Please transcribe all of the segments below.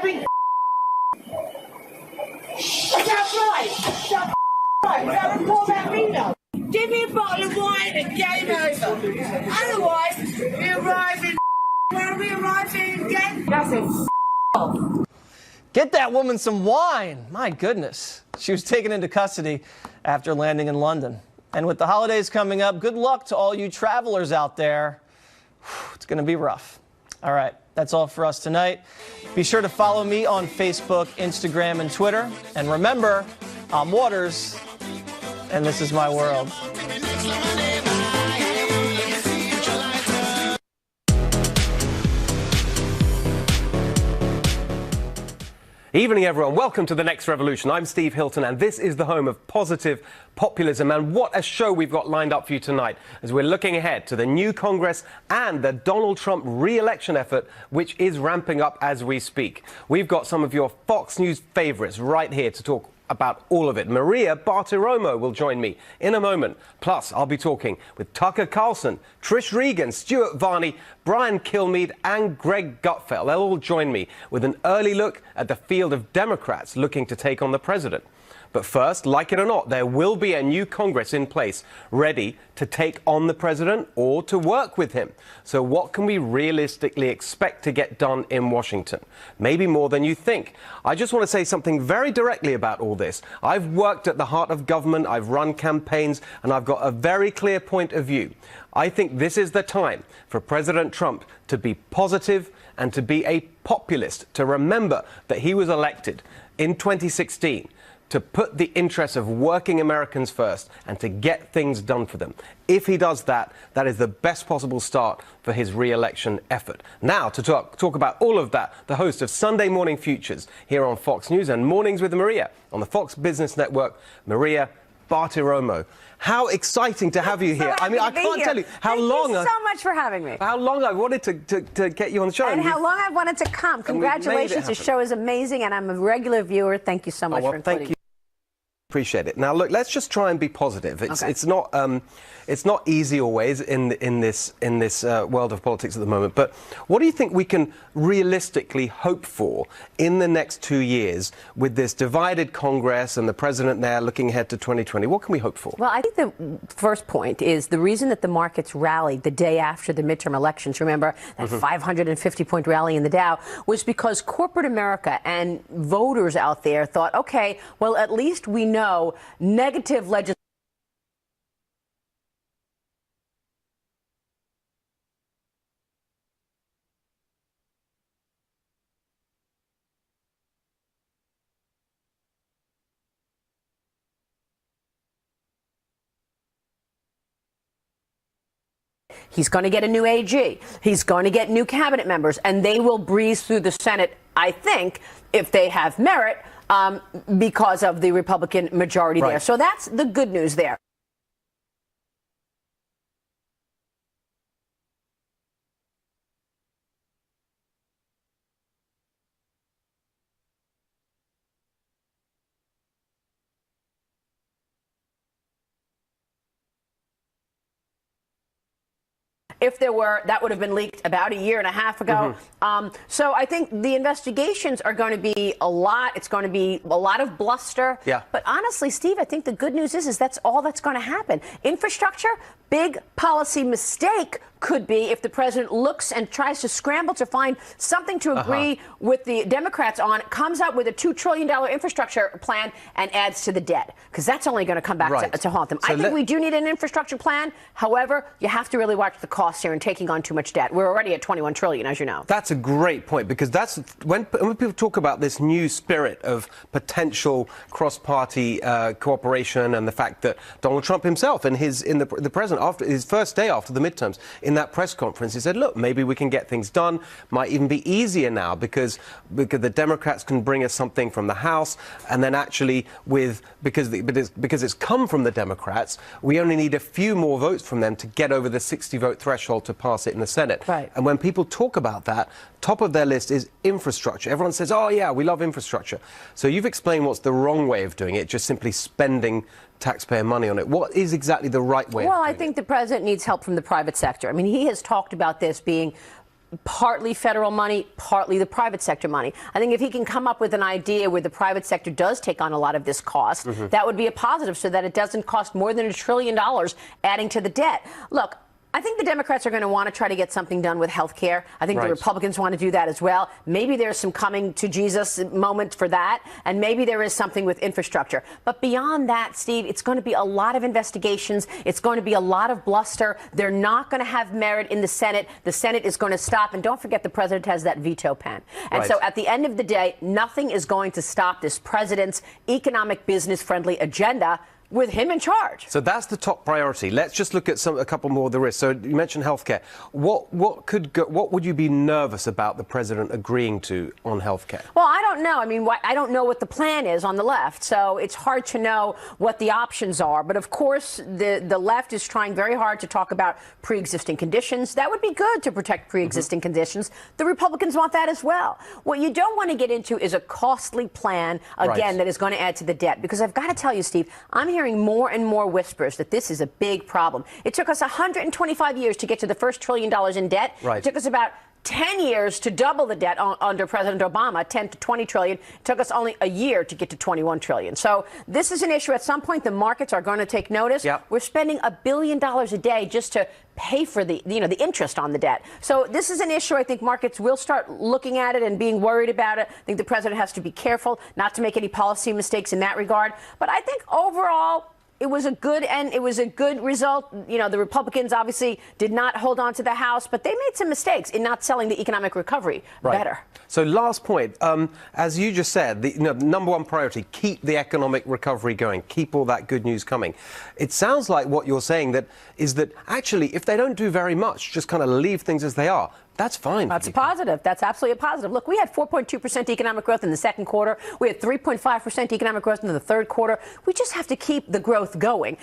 big shut right. Shut right. Don't report that me now. Give me a bottle of wine and game over. Otherwise, we arrive in where we arrive in again. That's it. Get that woman some wine. My goodness. She was taken into custody after landing in London. And with the holidays coming up, good luck to all you travelers out there. It's going to be rough. All right, that's all for us tonight. Be sure to follow me on Facebook, Instagram, and Twitter. And remember, I'm Waters, and this is my world. Evening, everyone. Welcome to The Next Revolution. I'm Steve Hilton, and this is the home of positive populism. And what a show we've got lined up for you tonight as we're looking ahead to the new Congress and the Donald Trump re-election effort, which is ramping up as we speak. We've got some of your Fox News favorites right here to talk about all of it. Maria Bartiromo will join me in a moment. Plus, I'll be talking with Tucker Carlson, Trish Regan, Stuart Varney, Brian Kilmeade and Greg Gutfeld. They'll all join me with an early look at the field of Democrats looking to take on the president. But first, like it or not, there will be a new Congress in place ready to take on the president or to work with him. So what can we realistically expect to get done in Washington? Maybe more than you think. I just want to say something very directly about all this. I've worked at the heart of government, I've run campaigns, and I've got a very clear point of view. I think this is the time for President Trump to be positive and to be a populist, to remember that he was elected in 2016 to put the interests of working Americans first and to get things done for them. If he does that, that is the best possible start for his re-election effort. Now, to talk about all of that, the host of Sunday Morning Futures here on Fox News and Mornings with Maria on the Fox Business Network, Maria Bartiromo. How exciting to have you here. I mean, I can't tell you how long. Thank you so much for having me. How long I've wanted to get you on the show. And how long I've wanted to come. Congratulations. The show is amazing, and I'm a regular viewer. Thank you so much for including me. Appreciate it. Now, look, let's just try and be positive. It's not easy always in this world of politics at the moment. But what do you think we can realistically hope for in the next 2 years with this divided Congress and the president there looking ahead to 2020? What can we hope for? Well, I think the first point is the reason that the markets rallied the day after the midterm elections. Remember that 550-point rally in the Dow was because corporate America and voters out there thought, okay, well, at least we know negative legislation. He's going to get a new AG. He's going to get new cabinet members, and they will breeze through the Senate, I think, if they have merit, because of the Republican majority there. So that's the good news there. If there were, that would have been leaked about a year and a half ago. So I think the investigations are going to be a lot. It's going to be a lot of bluster. Yeah. But honestly, Steve, I think the good news is that's all that's going to happen. Infrastructure, big policy mistake could be if the president looks and tries to scramble to find something to agree with the Democrats on, comes up with a $2 trillion infrastructure plan and adds to the debt, because that's only going to come back to haunt them. So I think we do need an infrastructure plan. However, you have to really watch the costs here and taking on too much debt. We're already at $21 trillion, as you know. That's a great point, because that's when people talk about this new spirit of potential cross-party cooperation and the fact that Donald Trump himself and the president, after his first day after the midterms, in that press conference, he said, look, maybe we can get things done. Might even be easier now because the Democrats can bring us something from the House, and then actually because it's come from the Democrats, we only need a few more votes from them to get over the 60-vote threshold to pass it in the Senate. Right. And when people talk about that, top of their list is infrastructure. Everyone says, oh yeah, we love infrastructure. So you've explained what's the wrong way of doing it, just simply spending taxpayer money on it. What is exactly the right way? Well, I think the president needs help from the private sector. I mean, he has talked about this being partly federal money, partly the private sector money. I think if he can come up with an idea where the private sector does take on a lot of this cost, that would be a positive so that it doesn't cost more than $1 trillion adding to the debt. Look, I think the Democrats are going to want to try to get something done with health care. I think the Republicans want to do that as well. Maybe there's some coming to Jesus moment for that, and maybe there is something with infrastructure. But beyond that, Steve, it's going to be a lot of investigations. It's going to be a lot of bluster. They're not going to have merit in the Senate. The Senate is going to stop. And don't forget, the president has that veto pen. And so at the end of the day, nothing is going to stop this president's economic, business-friendly agenda with him in charge. So that's the top priority. Let's just look at a couple more of the risks. So you mentioned healthcare. What would you be nervous about the president agreeing to on healthcare? Well, I don't know. I mean, I don't know what the plan is on the left, so it's hard to know what the options are. But of course, the left is trying very hard to talk about pre-existing conditions. That would be good to protect pre-existing conditions. The Republicans want that as well. What you don't want to get into is a costly plan, again, that is going to add to the debt. Because I've got to tell you, Steve, I'm hearing more and more whispers that this is a big problem. It took us 125 years to get to the first $1 trillion in debt. It took us about 10 years to double the debt under President Obama, 10 to 20 trillion. It took us only a year to get to 21 trillion. So this is an issue. At some point, the markets are going to take notice. We're spending $1 billion a day just to pay for the interest on the debt. So this is an issue. I think markets will start looking at it and being worried about it. I think the president has to be careful not to make any policy mistakes in that regard. But I think overall, it was a good result. You know, the Republicans obviously did not hold on to the House, but they made some mistakes in not selling the economic recovery better. So last point, as you just said, the number one priority, keep the economic recovery going, keep all that good news coming. It sounds like what you're saying is that actually, if they don't do very much, just kind of leave things as they are, that's fine. That's a positive. That's absolutely a positive. Look, we had 4.2% economic growth in the second quarter. We had 3.5% economic growth in the third quarter. We just have to keep the growth going.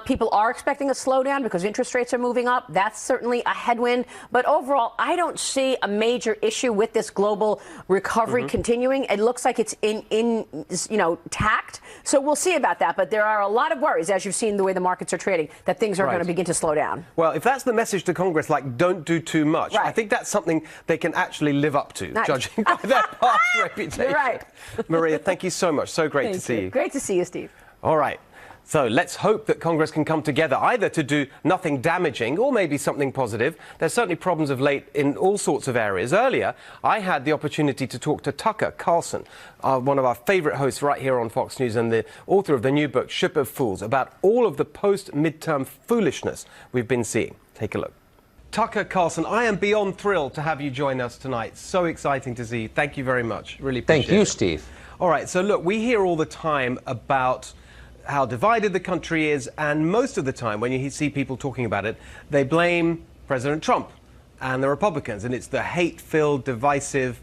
People are expecting a slowdown because interest rates are moving up. That's certainly a headwind. But overall, I don't see a major issue with this global recovery continuing. It looks like it's tact. So we'll see about that. But there are a lot of worries, as you've seen the way the markets are trading, that things are going to begin to slow down. Well, if that's the message to Congress, like, don't do too much, I think that's something they can actually live up to, judging by their past reputation. You're right. Maria, thank you so much. So great to see you. Great to see you, Steve. All right. So let's hope that Congress can come together either to do nothing damaging or maybe something positive. There's certainly problems of late in all sorts of areas. Earlier, I had the opportunity to talk to Tucker Carlson, one of our favourite hosts right here on Fox News and the author of the new book, Ship of Fools, about all of the post-midterm foolishness we've been seeing. Take a look. Tucker Carlson, I am beyond thrilled to have you join us tonight. So exciting to see you. Thank you very much. Really appreciate it. Thank you, Steve. All right, so look, we hear all the time about how divided the country is, and most of the time when you see people talking about it, they blame President Trump and the Republicans, and it's the hate-filled, divisive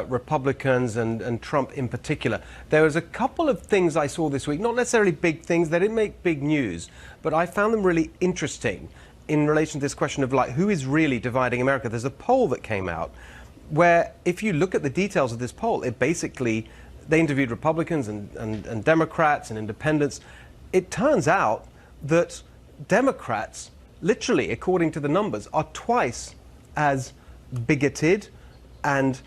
Republicans and Trump in particular. There was a couple of things I saw this week, not necessarily big things, they didn't make big news, but I found them really interesting in relation to this question of, like, who is really dividing America. There's a poll that came out where, if you look at the details of this poll, it basically, they interviewed Republicans and Democrats and independents. It turns out that Democrats, literally, according to the numbers, are twice as bigoted and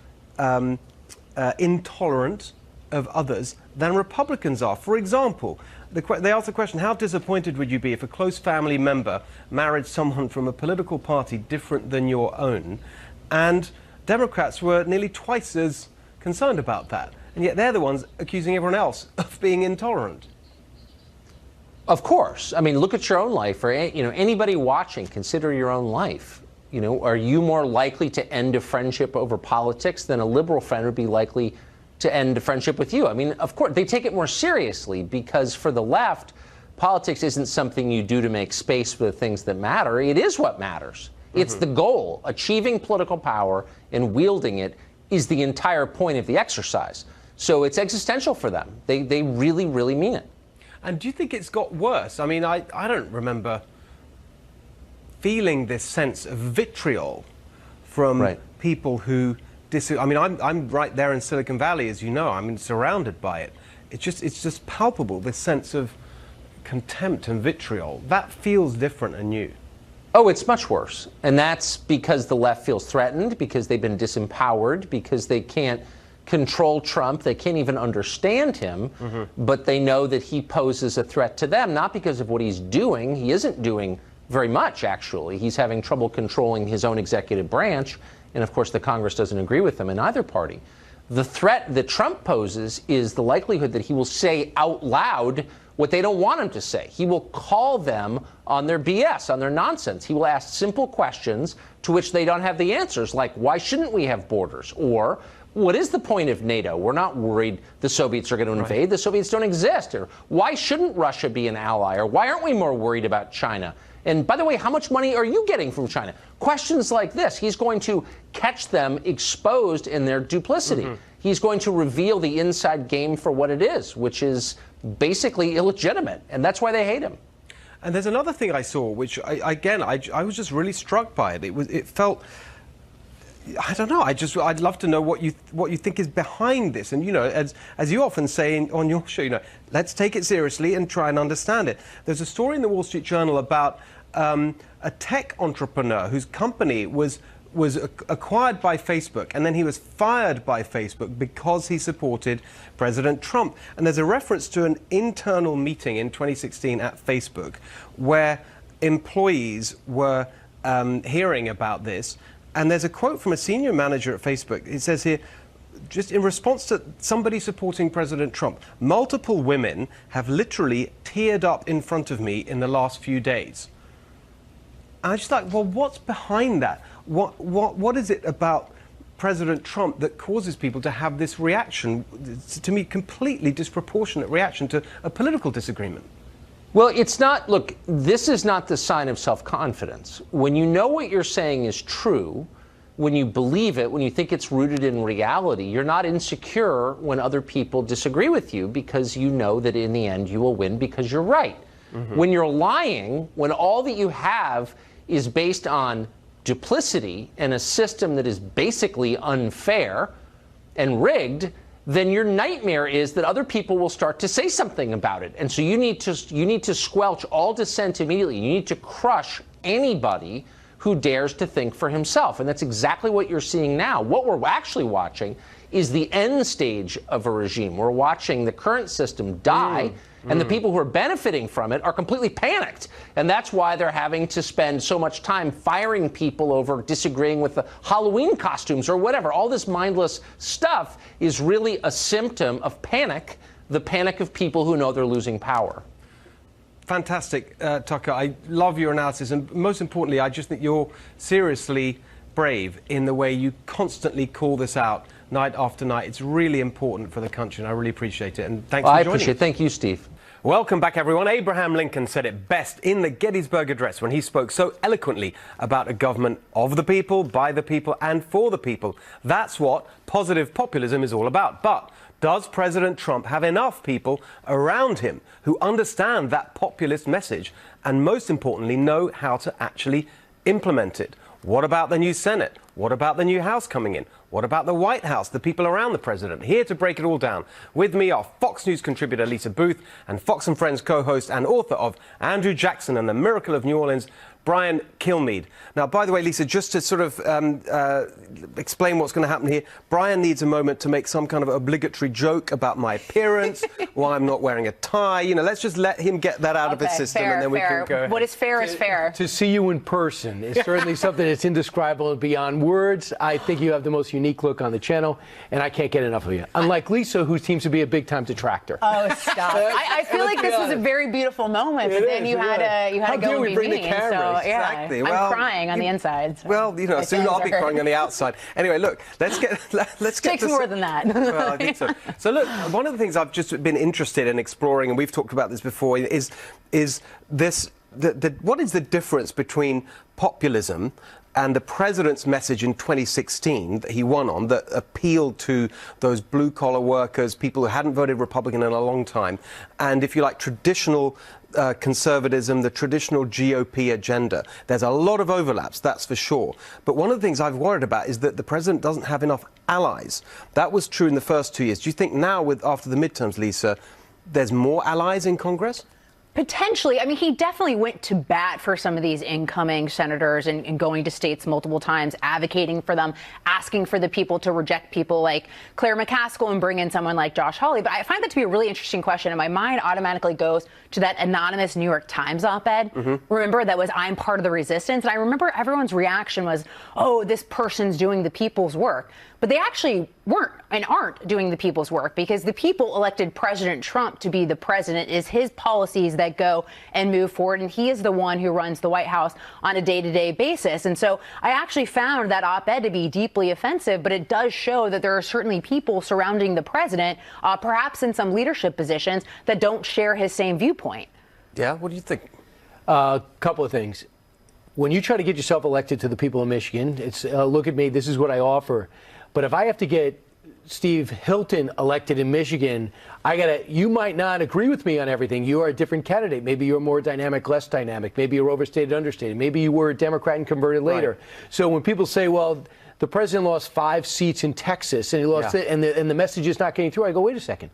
intolerant of others than Republicans are. For example, they asked the question, how disappointed would you be if a close family member married someone from a political party different than your own? And Democrats were nearly twice as concerned about that. And yet they're the ones accusing everyone else of being intolerant. Of course. I mean, look at your own life, or anybody watching, consider your own life. Are you more likely to end a friendship over politics than a liberal friend would be likely to end a friendship with you? I mean, of course, they take it more seriously because for the left, politics isn't something you do to make space for the things that matter. It is what matters. It's the goal. Achieving political power and wielding it is the entire point of the exercise. So it's existential for them. They really, really mean it. And do you think it's got worse? I mean, I don't remember feeling this sense of vitriol from people who I mean, I'm right there in Silicon Valley, as you know. I'm surrounded by it. It's just palpable, this sense of contempt and vitriol. That feels different and new. Oh, it's much worse. And that's because the left feels threatened, because they've been disempowered, because they can't control Trump. They can't even understand him, but they know that he poses a threat to them, not because of what he's doing. He isn't doing very much, actually. He's having trouble controlling his own executive branch. And of course, the Congress doesn't agree with him in either party. The threat that Trump poses is the likelihood that he will say out loud what they don't want him to say. He will call them on their BS, on their nonsense. He will ask simple questions to which they don't have the answers, like, why shouldn't we have borders? Or, what is the point of NATO? We're not worried the Soviets are going to invade. Right. The Soviets don't exist. Or, why shouldn't Russia be an ally? Or, why aren't we more worried about China? And by the way, how much money are you getting from China? Questions like this. He's going to catch them exposed in their duplicity. He's going to reveal the inside game for what it is, which is basically illegitimate. And that's why they hate him. And there's another thing I saw, which, I was just really struck by it. It felt... I don't know. I'd love to know what you think is behind this. And, you know, as you often say on your show, you know, let's take it seriously and try and understand it. There's a story in the Wall Street Journal about a tech entrepreneur whose company was acquired by Facebook, and then he was fired by Facebook because he supported President Trump. And there's a reference to an internal meeting in 2016 at Facebook where employees were hearing about this. And there's a quote from a senior manager at Facebook. It says here, just in response to somebody supporting President Trump, multiple women have literally teared up in front of me in the last few days. And I just thought, well, what's behind that? What is it about President Trump that causes people to have this reaction, to me, completely disproportionate reaction to a political disagreement? Well, it's not, look, this is not the sign of self-confidence. When you know what you're saying is true, when you believe it, when you think it's rooted in reality, you're not insecure when other people disagree with you because you know that in the end you will win because you're right. When you're lying, when all that you have is based on duplicity and a system that is basically unfair and rigged, then your nightmare is that other people will start to say something about it. And so you need to squelch all dissent immediately. You need to crush anybody who dares to think for himself. And that's exactly what you're seeing now. What we're actually watching is the end stage of a regime. We're watching the current system die, and the people who are benefiting from it are completely panicked. And that's why they're having to spend so much time firing people over disagreeing with the Halloween costumes or whatever. All this mindless stuff is really a symptom of panic, the panic of people who know they're losing power. Fantastic, Tucker. I love your analysis. And most importantly, I just think you're seriously brave in the way you constantly call this out night after night. It's really important for the country, and I really appreciate it. And thanks for joining us. I appreciate it. Thank you, Steve. Welcome back, everyone. Abraham Lincoln said it best in the Gettysburg Address when he spoke so eloquently about a government of the people, by the people, and for the people. That's what positive populism is all about. But does President Trump have enough people around him who understand that populist message and, most importantly, know how to actually implement it? What about the new Senate? What about the new House coming in? What about the White House, the people around the president? Here to break it all down with me are Fox News contributor Lisa Booth and Fox & Friends co-host and author of Andrew Jackson and the Miracle of New Orleans, Brian Kilmeade. Now, by the way, Lisa, just to sort of explain what's going to happen here, Brian needs a moment to make some kind of obligatory joke about my appearance, why I'm not wearing a tie. You know, let's just let him get that out of his system, and then we can go ahead. What is fair is fair. To see you in person is certainly something that's indescribable and beyond words. I think you have the most unique look on the channel, and I can't get enough of you. Unlike Lisa, who seems to be a big-time detractor. Oh, stop. I feel like this was a very beautiful moment, but then you had to go and be mean. So, yeah, exactly. I'm crying on the inside. So well, you know, soon I'll be crying on the outside. Anyway, look, let's get Takes more than that. Well, I think so. So look, one of the things I've just been interested in exploring, and we've talked about this before, is this. What is the difference between populism and the president's message in 2016 that he won on, that appealed to those blue-collar workers, people who hadn't voted Republican in a long time, and, if you like, traditional conservatism, the traditional GOP agenda? There's a lot of overlaps, that's for sure. But one of the things I've worried about is that the president doesn't have enough allies. That was true in the first 2 years. Do you think now, after the midterms, Lisa, there's more allies in Congress? Potentially. I mean, he definitely went to bat for some of these incoming senators and going to states multiple times, advocating for them, asking for the people to reject people like Claire McCaskill and bring in someone like Josh Hawley. But I find that to be a really interesting question, and my mind automatically goes to that anonymous New York Times op-ed. Remember, that was "I'm part of the resistance." And I remember everyone's reaction was, oh, this person's doing the people's work. But they actually weren't and aren't doing the people's work, because the people elected President Trump to be the president. Is his policies that go and move forward, and he is the one who runs the White House on a day-to-day basis. And so I actually found that op-ed to be deeply offensive, but it does show that there are certainly people surrounding the president, perhaps in some leadership positions, that don't share his same viewpoint. Yeah, what do you think? Couple of things. When you try to get yourself elected to the people of Michigan, it's look at me, this is what I offer. But if I have to get Steve Hilton elected in Michigan, you might not agree with me on everything. You are a different candidate. Maybe you're more dynamic, less dynamic. Maybe you're overstated, understated. Maybe you were a Democrat and converted later. Right. So when people say, well, the president lost 5 seats in Texas and he lost it, and the message is not getting through, I go, wait a second.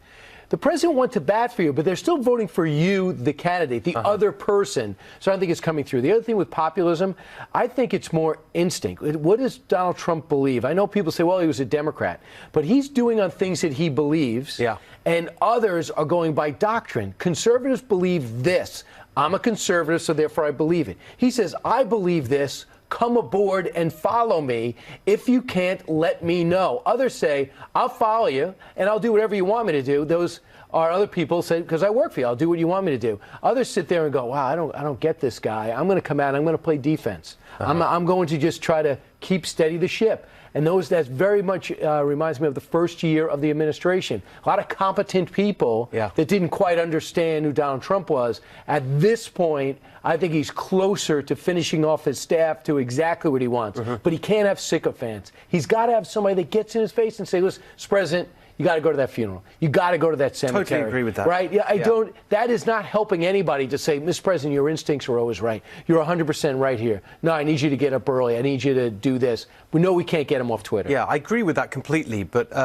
The president went to bat for you, but they're still voting for you, the candidate, the other person. So I don't think it's coming through. The other thing with populism, I think it's more instinct. What does Donald Trump believe? I know people say, well, he was a Democrat, but he's doing on things that he believes, and others are going by doctrine. Conservatives believe this. I'm a conservative, so therefore I believe it. He says, I believe this. Come aboard and follow me. If you can't, let me know. Others say, I'll follow you and I'll do whatever you want me to do. Those are other people say, because I work for you, I'll do what you want me to do. Others sit there and go, wow, I don't get this guy. I'm going to come out and I'm going to play defense. I'm going to just try to keep steady the ship. And that very much reminds me of the first year of the administration. A lot of competent people that didn't quite understand who Donald Trump was. At this point, I think he's closer to finishing off his staff to exactly what he wants. But he can't have sycophants. He's got to have somebody that gets in his face and say, listen, Mr. President, you got to go to that funeral. You got to go to that cemetery. Totally agree with that. Right? Yeah, I don't. That is not helping anybody to say, Mr. President, your instincts are always right. You're 100% right here. No, I need you to get up early. I need you to do this. We know we can't get him off Twitter. Yeah, I agree with that completely. But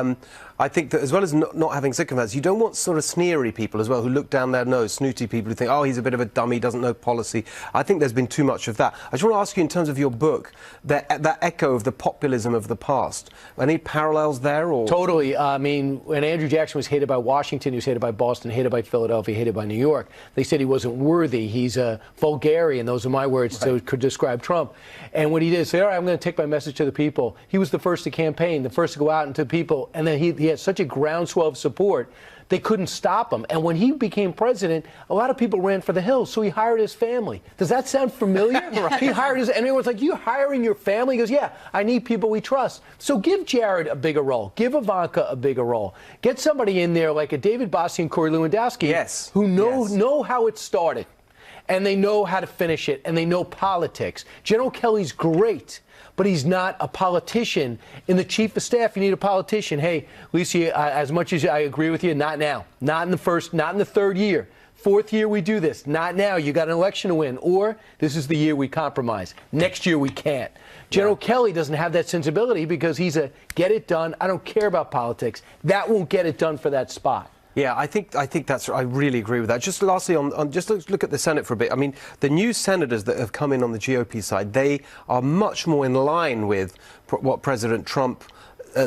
I think that as well as not having sycophants, you don't want sort of sneery people as well who look down their nose, snooty people who think, oh, he's a bit of a dummy, doesn't know policy. I think there's been too much of that. I just want to ask you, in terms of your book, that echo of the populism of the past, any parallels there? Or? Totally. I mean, when Andrew Jackson was hated by Washington, he was hated by Boston, hated by Philadelphia, hated by New York. They said he wasn't worthy. He's a vulgarian. Those are my words to describe Trump. And what he did is say, all right, I'm going to take my message to the people. He was the first to campaign, the first to go out into people. And then he had such a groundswell of support, they couldn't stop him. And when he became president, a lot of people ran for the hills, so he hired his family. Does that sound familiar? He hired and everyone's like, you hiring your family? He goes, yeah, I need people we trust. So give Jared a bigger role. Give Ivanka a bigger role. Get somebody in there like a David Bossie and Corey Lewandowski who know how it started. And they know how to finish it, and they know politics. General Kelly's great, but he's not a politician. In the chief of staff, you need a politician. Hey, Lisa, as much as I agree with you, not now. Not in the third year. 4th year we do this. Not now. You got an election to win. Or this is the year we compromise. Next year we can't. General Kelly doesn't have that sensibility because he's a get it done. I don't care about politics. That won't get it done for that spot. Yeah, I think that's. I really agree with that. Just lastly, just let's look at the Senate for a bit. I mean, the new senators that have come in on the GOP side, they are much more in line with what President Trump's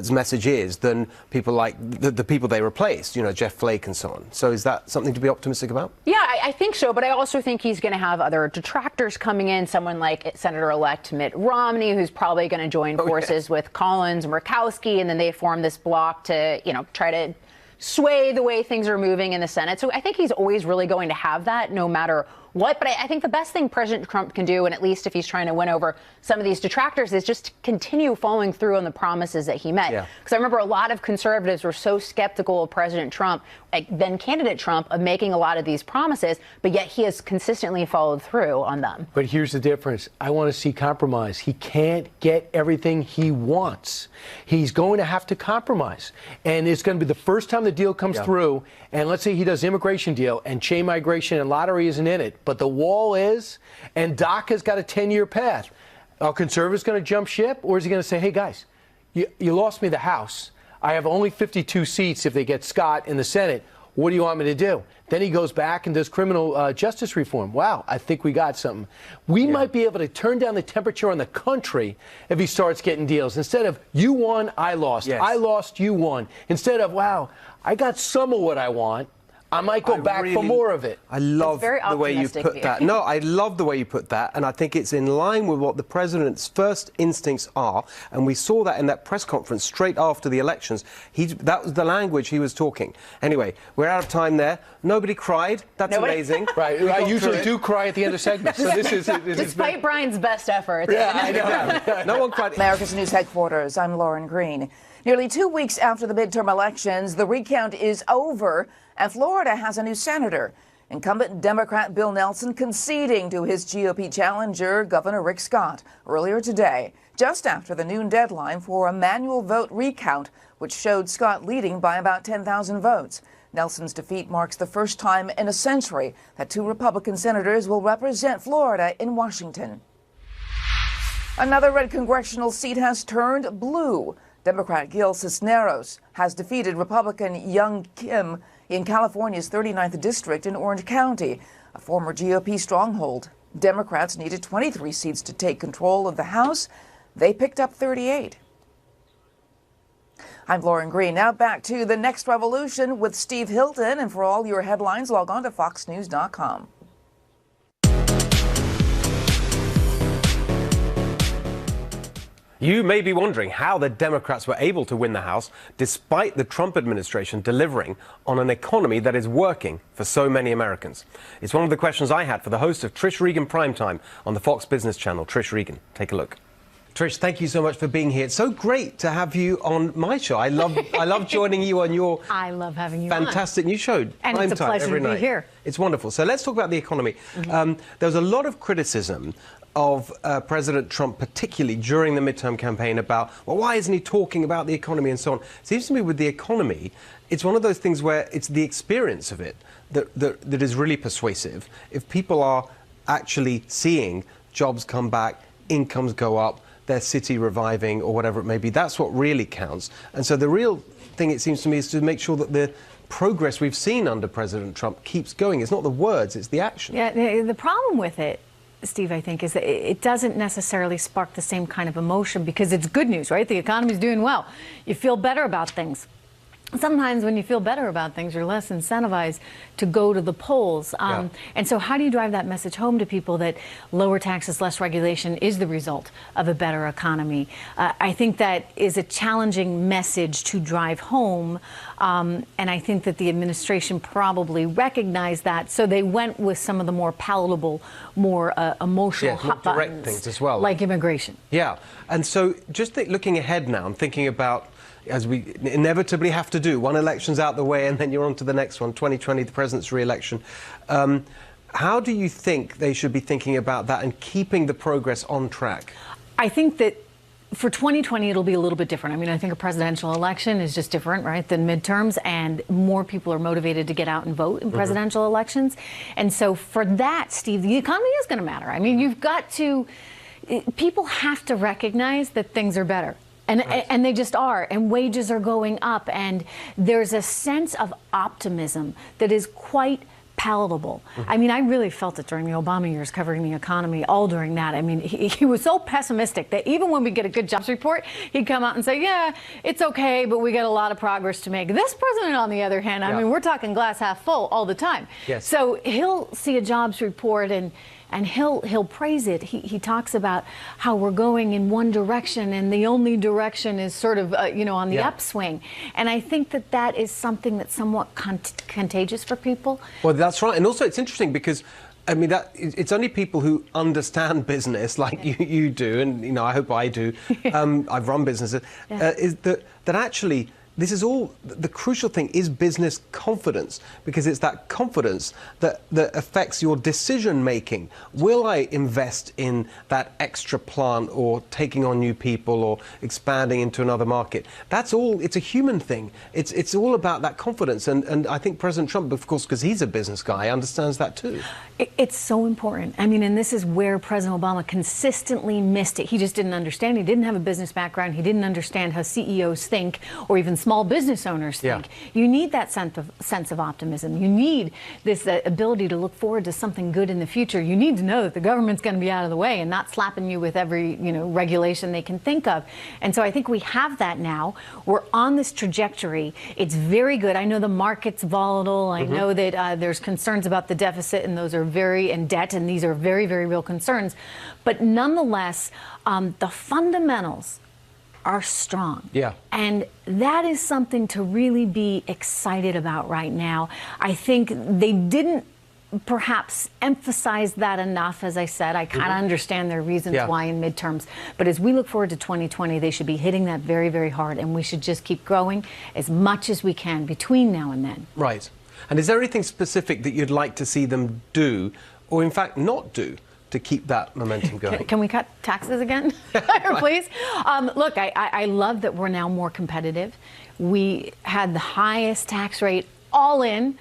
message is than people like the people they replaced. You know, Jeff Flake and so on. So is that something to be optimistic about? Yeah, I think so. But I also think he's going to have other detractors coming in. Someone like Senator-elect Mitt Romney, who's probably going to join forces with Collins and Murkowski, and then they form this bloc to, try to sway the way things are moving in the Senate. So I think he's always really going to have that no matter what. But I think the best thing President Trump can do, and at least if he's trying to win over some of these detractors, is just continue following through on the promises that he met. Because I remember a lot of conservatives were so skeptical of President Trump, then candidate Trump, of making a lot of these promises, but yet he has consistently followed through on them. But here's the difference. I want to see compromise. He can't get everything he wants. He's going to have to compromise. And it's going to be the first time the deal comes through, and let's say he does immigration deal, and chain migration and lottery isn't in it, but the wall is, and DACA's got a 10-year path. Are conservatives going to jump ship, or is he going to say, hey, guys, you lost me the House. I have only 52 seats if they get Scott in the Senate. What do you want me to do? Then he goes back and does criminal justice reform. Wow, I think we got something. We might be able to turn down the temperature on the country if he starts getting deals. Instead of, you won, I lost. Yes. I lost, you won. Instead of, wow, I got some of what I want. I might go back for more of it. I love very the way you optimistic put view. that. No, I love the way you put that, and I think it's in line with what the president's first instincts are, and we saw that in that press conference straight after the elections. That was the language he was talking. Anyway, we're out of time there. Nobody cried. That's amazing. Right, I usually do cry at the end of segments, so this is Despite Brian's best effort. Yeah, I know. No one cried. America's News Headquarters, I'm Lauren Green. Nearly 2 weeks after the midterm elections, the recount is over, and Florida has a new senator. Incumbent Democrat Bill Nelson conceding to his GOP challenger, Governor Rick Scott, earlier today, just after the noon deadline for a manual vote recount, which showed Scott leading by about 10,000 votes. Nelson's defeat marks the first time in a century that 2 Republican senators will represent Florida in Washington. Another red congressional seat has turned blue. Democrat Gil Cisneros has defeated Republican Young Kim in California's 39th district in Orange County, a former GOP stronghold. Democrats needed 23 seats to take control of the House. They picked up 38. I'm Lauren Green. Now back to the next revolution with Steve Hilton. And for all your headlines, log on to foxnews.com. You may be wondering how the Democrats were able to win the House despite the Trump administration delivering on an economy that is working for so many Americans. It's one of the questions I had for the host of Trish Regan Primetime on the Fox Business Channel. Trish Regan, take a look. Trish, thank you so much for being here. It's so great to have you on my show. I love joining you on your I love having you fantastic new show. And it's a pleasure every to be night. here. It's wonderful. So let's talk about the economy. There was a lot of criticism of President Trump, particularly during the midterm campaign, about, well, why isn't he talking about the economy and so on? It seems to me with the economy, it's one of those things where it's the experience of it that is really persuasive. If people are actually seeing jobs come back, incomes go up, their city reviving or whatever it may be, that's what really counts. And so the real thing, it seems to me, is to make sure that the progress we've seen under President Trump keeps going. It's not the words, it's the action. Yeah, the problem with it, Steve, I think, is that it doesn't necessarily spark the same kind of emotion because it's good news, right? The economy's doing well. You feel better about things. Sometimes when you feel better about things, you're less incentivized to go to the polls. And so how do you drive that message home to people that lower taxes, less regulation is the result of a better economy? I think that is a challenging message to drive home. And I think that the administration probably recognized that. So they went with some of the more palatable, more emotional hot direct buttons, things as well. like immigration. Yeah. And so just looking ahead now and thinking about, as we inevitably have to do, one election's out the way and then you're on to the next one, 2020, the president's re-election. How do you think they should be thinking about that and keeping the progress on track? I think that for 2020, it'll be a little bit different. I mean, I think a presidential election is just different, right, than midterms, and more people are motivated to get out and vote in presidential elections. And so for that, Steve, the economy is going to matter. I mean, you've got to, people have to recognize that things are better. And they just are, and wages are going up, and there's a sense of optimism that is quite palatable. I mean, I really felt it during the Obama years covering the economy, all during that. I mean, he was so pessimistic that even when we get a good jobs report, he'd come out and say, yeah, it's okay, but we got a lot of progress to make. This president, on the other hand, I mean, we're talking glass half full all the time. Yes. So he'll see a jobs report and he'll praise it. He talks about how we're going in one direction and the only direction is sort of, on the upswing. And I think that that is something that's somewhat contagious for people. Well, that's right. And also it's interesting because, I mean, it's only people who understand business like you do, and, I hope I do. I've run businesses, is that actually this is all, the crucial thing is business confidence, because it's that confidence that affects your decision making. Will I invest in that extra plant or taking on new people or expanding into another market? That's all, it's a human thing. It's all about that confidence. And I think President Trump, of course, because he's a business guy, understands that too. It's so important. I mean, and this is where President Obama consistently missed it. He just didn't understand. He didn't have a business background. He didn't understand how CEOs think or even small business owners think. You need that sense of optimism. You need this ability to look forward to something good in the future. You need to know that the government's going to be out of the way and not slapping you with every regulation they can think of. And so I think we have that now. We're on this trajectory. It's very good. I know the market's volatile. I know that there's concerns about the deficit, and those are in debt, and these are very, very real concerns. But nonetheless, the fundamentals are strong. Yeah. And that is something to really be excited about right now. I think they didn't perhaps emphasize that enough. As I said, I kind of understand their reasons why in midterms. But as we look forward to 2020, they should be hitting that very, very hard. And we should just keep growing as much as we can between now and then. Right. And is there anything specific that you'd like to see them do, or in fact not do, to keep that momentum going? Can we cut taxes again, please? Look, I love that we're now more competitive. We had the highest tax rate all in.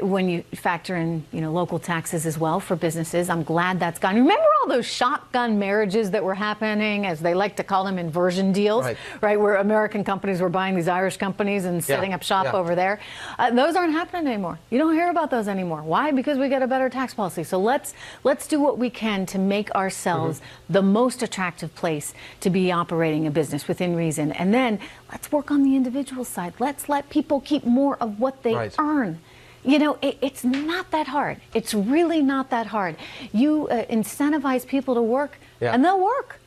When you factor in, local taxes as well for businesses. I'm glad that's gone. Remember all those shotgun marriages that were happening, as they like to call them, inversion deals, right? Where American companies were buying these Irish companies and setting up shop over there. Those aren't happening anymore. You don't hear about those anymore. Why? Because we got a better tax policy. So let's do what we can to make ourselves the most attractive place to be operating a business within reason. And then let's work on the individual side. Let's let people keep more of what they earn. It's not that hard. It's really not that hard. You incentivize people to work, and they'll work.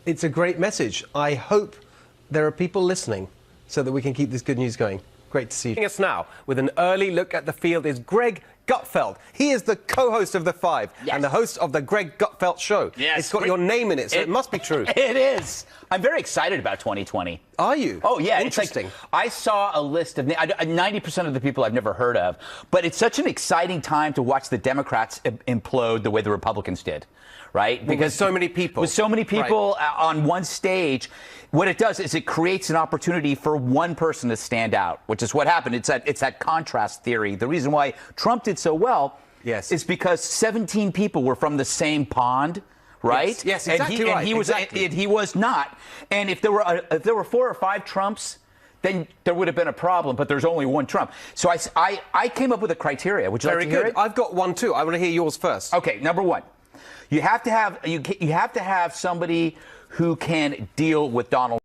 It's a great message. I hope there are people listening so that we can keep this good news going. Great to see you. Joining us now with an early look at the field is Greg Gutfeld. He is the co-host of The Five and the host of the Greg Gutfeld Show. Yes. It's got your name in it, so it must be true. It is. I'm very excited about 2020. Are you? Oh, yeah. Interesting. It's like, I saw a list of 90% of the people I've never heard of, but it's such an exciting time to watch the Democrats implode the way the Republicans did, right? Because so many people. With so many people on one stage, what it does is it creates an opportunity for one person to stand out, which is what happened. It's that contrast theory. The reason why Trump did so well is because 17 people were from the same pond. Right? Yes, exactly right. And he was not. And if there were 4 or 5 Trumps, then there would have been a problem. But there's only one Trump. So I came up with a criteria. Would you like to hear it? I've got one too. I want to hear yours first. Okay. Number one, you have to have somebody who can deal with Donald